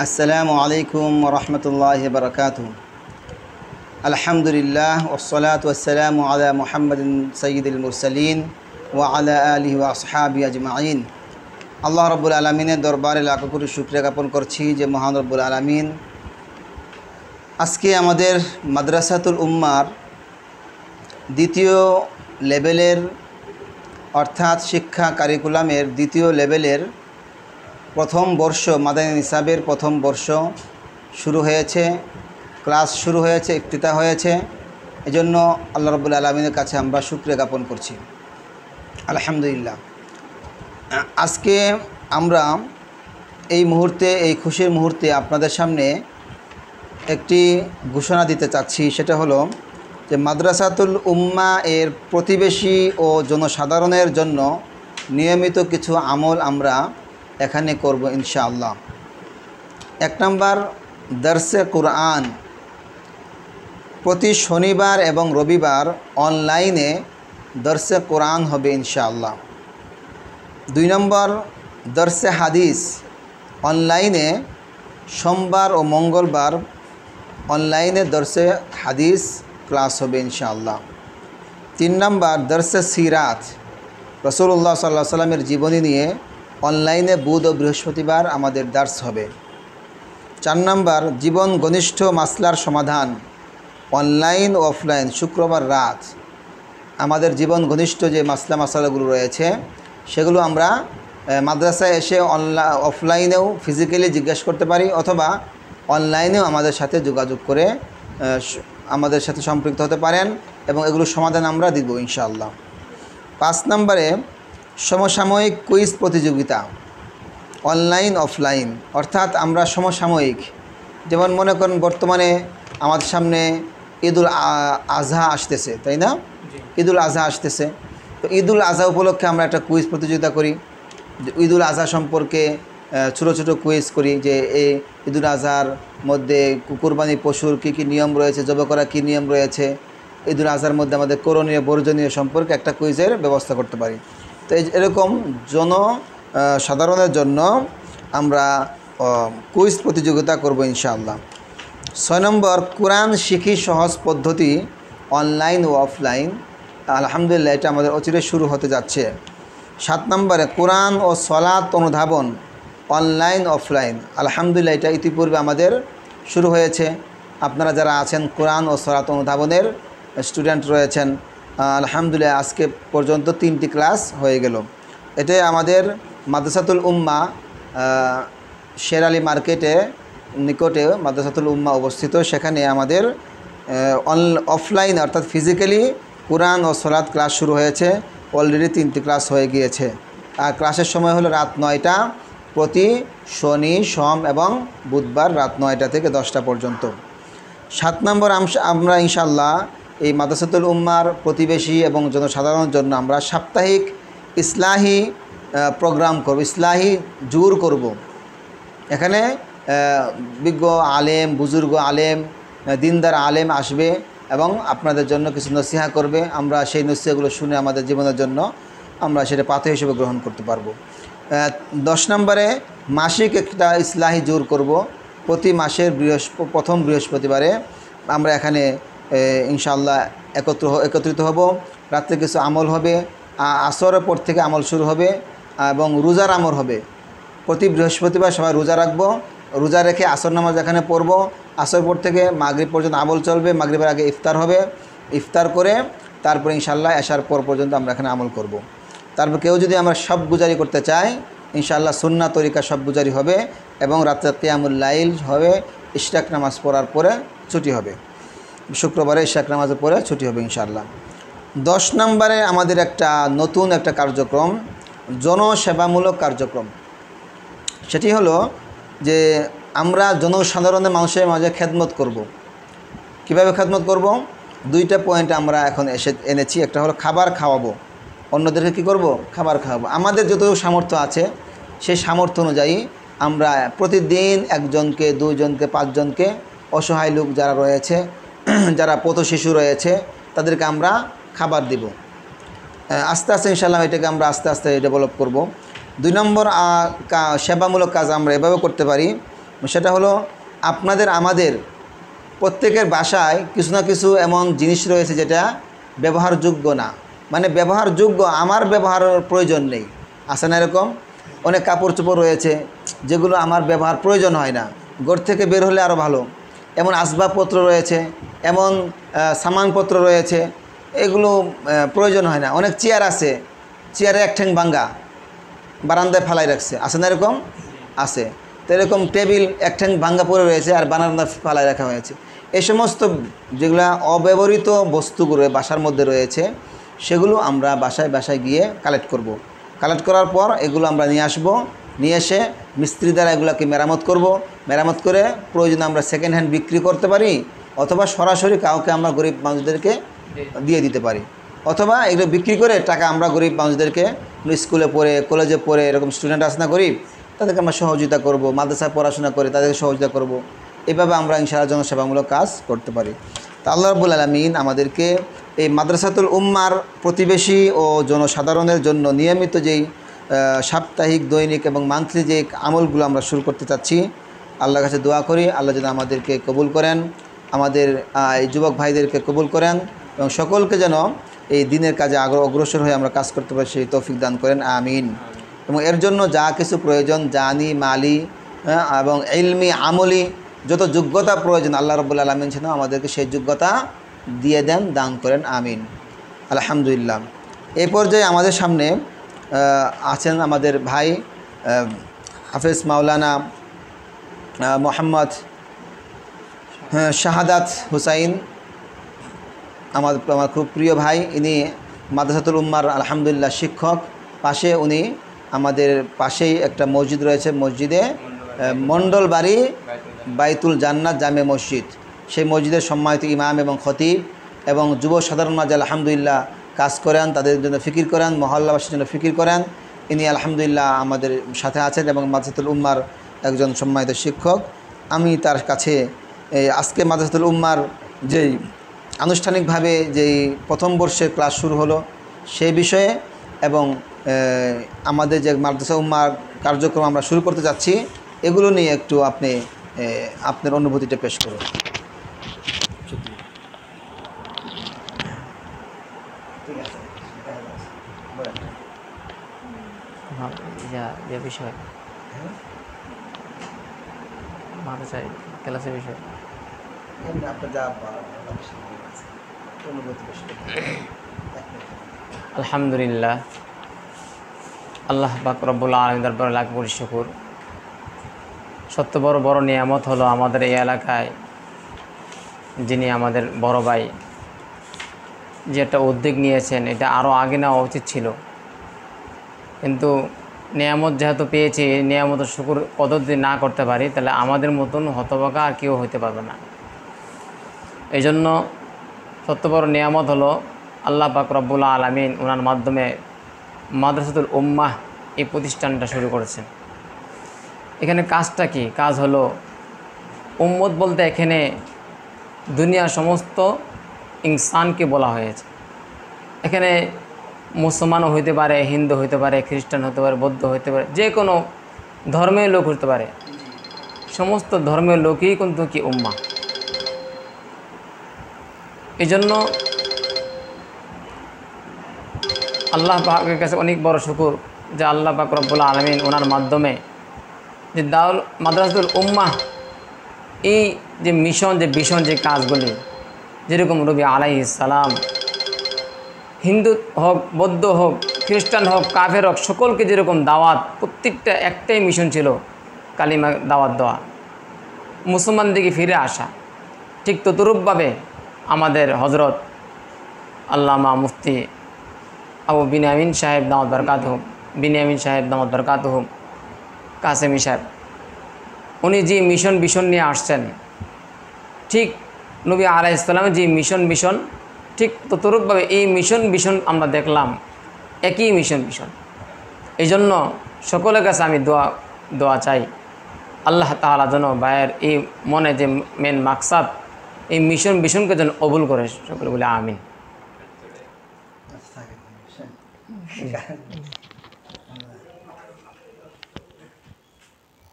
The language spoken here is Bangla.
আসসালামু আলাইকুম রহমতুল্লাহি বারাকাতুহু। আলহামদুলিল্লাহ ওয়াসসালাতু ওয়াসসালামু আলা মুহাম্মাদিন সাইয়্যিদিল মুরসালিন ওয়া আলা আলিহি ওয়া আসহাবিহি আজমাইন। আল্লাহ রাব্বুল আলামিনের দরবারে লাখ কোটি শুকরিয়া জ্ঞাপন করছি যে মহান রব্বুল আলামিন আজকে আমাদের মাদ্রাসাতুল উম্মার দ্বিতীয় লেভেলের অর্থাৎ শিক্ষা কারিকুলামের দ্বিতীয় লেভেলের প্রথম বর্ষ মাদানী নিসাবের প্রথম বর্ষ শুরু হয়েছে, ক্লাস শুরু হয়েছে, ইফতিতাহ হয়েছে। এজন্য আল্লাহ রাব্বুল আলামিনের কাছে আমরা শুকরিয়া জ্ঞাপন করছি, আলহামদুলিল্লাহ। আজকে আমরা এই মুহূর্তে, এই খুশির মুহূর্তে আপনাদের সামনে একটি ঘোষণা দিতে চাচ্ছি। সেটা হলো যে মাদ্রাসাতুল উম্মা এর প্রতিবেশী ও জনসাধারণের জন্য নিয়মিত কিছু আমল আমরা এখানে করব ইনশাআল্লাহ। 1 নম্বর, দরসে কুরআন। প্রতি শনিবার এবং রবিবার অনলাইনে দরসে কুরআন হবে ইনশাআল্লাহ। 2 নম্বর, দরসে হাদিস। অনলাইনে সোমবার ও মঙ্গলবার অনলাইনে দরসে হাদিস ক্লাস হবে ইনশাআল্লাহ। 3 নম্বর, দরসে সিরাত। রাসূলুল্লাহ সাল্লাল্লাহু আলাইহি ওয়াসাল্লামের জীবনী নিয়ে অনলাইনে বুধ ও বৃহস্পতিবার আমাদের দার্স হবে। 4 নম্বর, জীবন ঘনিষ্ঠ মাসলার সমাধান। অনলাইন ও অফলাইন শুক্রবার রাত আমাদের জীবন ঘনিষ্ঠ যে মাসলাগুলো রয়েছে সেগুলো আমরা মাদ্রাসায় এসে অফলাইনেও ফিজিক্যালি জিজ্ঞেস করতে পারি, অথবা অনলাইনেও আমাদের সাথে যোগাযোগ করে আমাদের সাথে সম্পৃক্ত হতে পারেন এবং এগুলোর সমাধান আমরা দিব ইনশাআল্লাহ। 5 নম্বরে, সমসাময়িক কুইজ প্রতিযোগিতা। অনলাইন অফলাইন অর্থাৎ আমরা সমসাময়িক, যেমন মনে করেন বর্তমানে আমাদের সামনে ঈদুল আজহা আসতেছে, তাই না? ঈদুল আজহা আসতেছে, তো ঈদুল আজহা উপলক্ষে আমরা একটা কুইজ প্রতিযোগিতা করি। ঈদুল আজহা সম্পর্কে ছোটো ছোটো কুইজ করি যে এই ঈদুল আজহার মধ্যে কুরবানি পশুর কী কী নিয়ম রয়েছে, জবাই করা কী নিয়ম রয়েছে, ঈদুল আজহার মধ্যে আমাদের করণীয় বর্জনীয় সম্পর্কে একটা কুইজের ব্যবস্থা করতে পারি। তো এরকম সাধারণের জন্য আমরা কুইজ প্রতিযোগিতা করব ইনশাআল্লাহ। 6 নম্বর, কোরআন শিখি সহজ পদ্ধতি। অনলাইন ও অফলাইন আলহামদুলিল্লাহ এটা আমাদের অচিরে শুরু হতে যাচ্ছে। 7 নম্বরে, কোরআন ও সলাত অনুধাবন। অনলাইন অফলাইন আলহামদুলিল্লাহ এটা ইতিপূর্বে আমাদের শুরু হয়েছে। আপনারা যারা আছেন কোরআন ও সলাত অনুধাবনের স্টুডেন্ট রয়েছেন, আলহামদুলিল্লাহ আজকে পর্যন্ত 3টি ক্লাস হয়ে গেল। এটাই আমাদের মাদ্রাসাতুল উম্মা শের আলী মার্কেটে নিকটে মাদ্রাসাতুল উম্মা অবস্থিত। সেখানে আমাদের অফলাইন অর্থাৎ ফিজিক্যালি কোরআন ও সলাত ক্লাস শুরু হয়েছে। অলরেডি 3টি ক্লাস হয়ে গিয়েছে। আর ক্লাসের সময় হলো রাত 9টা, প্রতি শনি, সোম এবং বুধবার রাত 9টা থেকে 10টা পর্যন্ত। 7 নম্বর, আমরা ইনশাআল্লাহ এই মাদ্রাসাতুল উম্মার প্রতিবেশী এবং জনসাধারণের জন্য আমরা সাপ্তাহিক ইসলাহি প্রোগ্রাম করব, ইসলাহি জুর করব। এখানে বিজ্ঞ আলেম, বুজুর্গ আলেম, দিনদার আলেম আসবে এবং আপনাদের জন্য কিছু নসিহা করবে। আমরা সেই নসিহাগুলো শুনে আমাদের জীবনের জন্য আমরা সেটা পাথেয় হিসেবে গ্রহণ করতে পারবো। 10 নম্বরে, মাসিক একটা ইসলাহি জোর করব। প্রতি মাসের প্রথম বৃহস্পতিবারে আমরা এখানে ইনশাআল্লাহ একত্রিত হব। রাত্রে কিছু আমল হবে, আসরের পর থেকে আমল শুরু হবে এবং রোজার আমল হবে। প্রতি বৃহস্পতিবার সবাই রোজা রাখবো, রোজা রেখে আসর নামাজ এখানে পড়ব। আসর পর থেকে মাগরিব পর্যন্ত আমল চলবে, মাগরিবের আগে ইফতার হবে, ইফতার করে তারপরে ইনশাআল্লাহ এশার পর পর্যন্ত আমরা এখানে আমল করব। তারপর কেউ যদি আমরা সব গুজারি করতে চাই ইনশাআল্লাহ সুন্নাহ তরিকা সব গুজারি হবে এবং রাত্রে কিয়ামুল লাইল হবে। ইশরাক নামাজ পড়ার পরে ছুটি হবে, শুক্রবারে ইশরাক নামাজের পরে ছুটি হবে ইনশাআল্লাহ। 10 নম্বরে আমাদের একটা নতুন একটা কার্যক্রম, জনসেবামূলক কার্যক্রম। সেটি হলো যে আমরা জনসাধারণের মানুষের মাঝে খেদমত করব। কিভাবে খেদমত করব? 2টা পয়েন্ট আমরা এখন এনেছি। একটা হলো খাবার খাওয়াবো, অন্যদেরকে কী করব? খাবার খাওয়াবো। আমাদের যত সামর্থ্য আছে সেই সামর্থ্য অনুযায়ী আমরা প্রতিদিন 1জনকে, 2জনকে, 5জনকে অসহায় লোক যারা রয়েছে, যারা পথ শিশু রয়েছে তাদেরকে আমরা খাবার দিব। আস্তে আস্তে ইনশাআল্লাহ এটাকে আমরা আস্তে আস্তে ডেভেলপ করব। 2 নম্বর সেবামূলক কাজ আমরা এভাবে করতে পারি সেটা হলো আপনাদের আমাদের প্রত্যেকের বাসায় কিছু না কিছু এমন জিনিস রয়েছে যেটা ব্যবহারযোগ্য না, মানে ব্যবহারযোগ্য আমার ব্যবহারের প্রয়োজন নেই, আছে না এরকম? অনেক কাপড় চোপড় রয়েছে যেগুলো আমার ব্যবহার প্রয়োজন হয় না, ঘর থেকে বের হলে আরও ভালো। এমন আসবাবপত্র রয়েছে, এমন সামানপত্র রয়েছে, এগুলো প্রয়োজন হয় না। অনেক চেয়ার আছে, চেয়ারে এক ঠ্যাং ভাঙ্গা, বারান্দায় ফালাই রাখছে, আছে না এরকম? আছে। তো এরকম টেবিল এক ঠ্যাং ভাঙ্গা পড়ে রয়েছে আর বারান্দায় ফালাই রাখা হয়েছে। এই সমস্ত যেগুলো অব্যবহৃত বস্তুগুলো বাসার মধ্যে রয়েছে সেগুলো আমরা বাসায় বাসায় গিয়ে কালেক্ট করব। কালেক্ট করার পর এগুলো আমরা নিয়ে আসব, নিয়ে এসে মিস্ত্রি দ্বারা এগুলোকে মেরামত করব। মেরামত করে প্রয়োজনে আমরা সেকেন্ড হ্যান্ড বিক্রি করতে পারি, অথবা সরাসরি কাউকে আমরা গরিব মানুষদেরকে দিয়ে দিতে পারি, অথবা এগুলো বিক্রি করে টাকা আমরা গরিব মানুষদেরকে, স্কুলে পড়ে কলেজে পড়ে এরকম স্টুডেন্ট আছে না গরিব, তাদেরকে আমরা সহযোগিতা করব, মাদ্রাসায় পড়াশোনা করে তাদেরকে সহযোগিতা করব। এভাবে আমরা ইনশাআল্লাহ জনসেবামূলক কাজ করতে পারি। তা আল্লাহ রাব্বুল আলামিন আমাদেরকে এই মাদ্রাসাতুল উম্মার প্রতিবেশী ও জনসাধারণের জন্য নিয়মিত যেই সাপ্তাহিক, দৈনিক এবং মান্থলি যে আমলগুলো আমরা শুরু করতে চাচ্ছি, আল্লাহর কাছে দোয়া করি আল্লাহ যেন আমাদেরকে কবুল করেন, আমাদের এই যুবক ভাইদেরকে কবুল করেন এবং সকলকে যেন এই দিনের কাজে অগ্রসর হয়ে আমরা কাজ করতে পারি সেই তৌফিক দান করেন, আমিন। এবং এর জন্য যা কিছু প্রয়োজন, জানি, মালি এবং ইলমি, আমলি যত যোগ্যতা প্রয়োজন আল্লাহ রাব্বুল আলামিন যেন আমাদেরকে সেই যোগ্যতা দিয়ে দেন, দান করেন, আমিন। আলহামদুলিল্লাহ। এই পর্যায়ে আমাদের সামনে আছেন আমাদের ভাই হাফেজ মাওলানা মোহাম্মদ শাহাদাত হুসাইন, আমার খুব প্রিয় ভাই। ইনি মাদ্রাসাতুল উম্মার আলহামদুলিল্লাহ শিক্ষক। পাশে উনি আমাদের পাশেই একটা মসজিদ রয়েছে, মসজিদে মণ্ডল বাড়ি বাইতুল জান্নাত জামে মসজিদ, সেই মসজিদের সম্মানিত ইমাম এবং খতিব এবং যুব সাধারণ মাঝে আলহামদুলিল্লাহ কাজ করেন, তাদের জন্য ফিকির করেন, মহল্লাবাসীর জন্য ফিকির করেন। ইনি আলহামদুলিল্লাহ আমাদের সাথে আছেন এবং মাদ্রাসাতুল উম্মার একজন সম্মানিত শিক্ষক। আমি তার কাছে আজকে মাদ্রাসাতুল উম্মার যেই আনুষ্ঠানিকভাবে যেই প্রথম বর্ষের ক্লাস শুরু হলো সেই বিষয়ে এবং আমাদের যে মাদ্রাসা উম্মার কার্যক্রম আমরা শুরু করতে যাচ্ছি এগুলো নিয়ে একটু আপনি আপনার অনুভূতিটা পেশ করুন। যে বিষয় মাদ্রাসায় ক্লাসের বিষয় আলহামদুলিল্লাহ, আল্লাহ পাক রব্বুল আলামিনের দরবারে লাখ কোটি শুকর। সত্য বড় বড় নিয়ামত হলো আমাদের এই এলাকায় যিনি আমাদের বড় ভাই যে একটা উদ্যোগ নিয়েছেন, এটা আরও আগে নেওয়া উচিত ছিল, কিন্তু নিয়ামত যেহেতু পেয়েছি, নিয়ামতের শুকর কদর না করতে পারি তাহলে আমাদের মতন হতভাগা আর কেউ হতে পারবে না। এই জন্য সত্য বড় নিয়ামত হলো আল্লাহ পাক রব্বুল আলামিন ওনার মাধ্যমে মাদ্রাসাতুল উম্মাহ এই প্রতিষ্ঠানটা শুরু করেছেন। এখানে কাজটা কি? কাজ হলো উম্মত বলতে এখানে দুনিয়ার সমস্ত ইনসানকে বলা হয়েছে। এখানে মুসলমানও হইতে পারে, হিন্দু হইতে পারে, খ্রিস্টান হতে পারে, বৌদ্ধ হইতে পারে, যে কোনো ধর্মের লোক হতে পারে, সমস্ত ধর্মের লোকই কিন্তু কি উম্মা। এই জন্য আল্লাহ পাকের কাছে অনেক বড় শুকর যে আল্লাহ পাক রব্বুল আলামিন ওনার মাধ্যমে যে দাউল মাদ্রাসাতুল উম্মাহ এই যে মিশন, যে ভিশন, যে কাজগুলি, যেরকম নবী আলাইহিস সালাম হিন্দু হোক, বৌদ্ধ হোক, খ্রিস্টান হোক, কাফের হোক, সকলকে যেরকম দাওয়াত, প্রত্যেকটা একটাই মিশন ছিল কালিমা দাওয়াত দেওয়া, মুসলমান দিকে ফিরে আসা। ঠিক ততরূপভাবে আমাদের হজরত আল্লামা মুফতি আবু বিনিয়ামিন সাহেব দামাত বরকাতুহু, বিনিয়ামিন সাহেব দামাত বরকাতুহু কাসেমি সাহেব, উনি যে মিশন নিয়ে আসছেন, ঠিক নবী আলাইহিস সালামের যে মিশন ঠিক ততরূপভাবে এই মিশন আমরা দেখলাম, একই মিশন। এই জন্য সকলের কাছে আমি দোয়া চাই আল্লাহ তাআলা যেন ভাইয়ের এই মনে যে মেন মাকসাদ, এই মিশনকে যেন কবুল করে, সকলে বলে আমিন।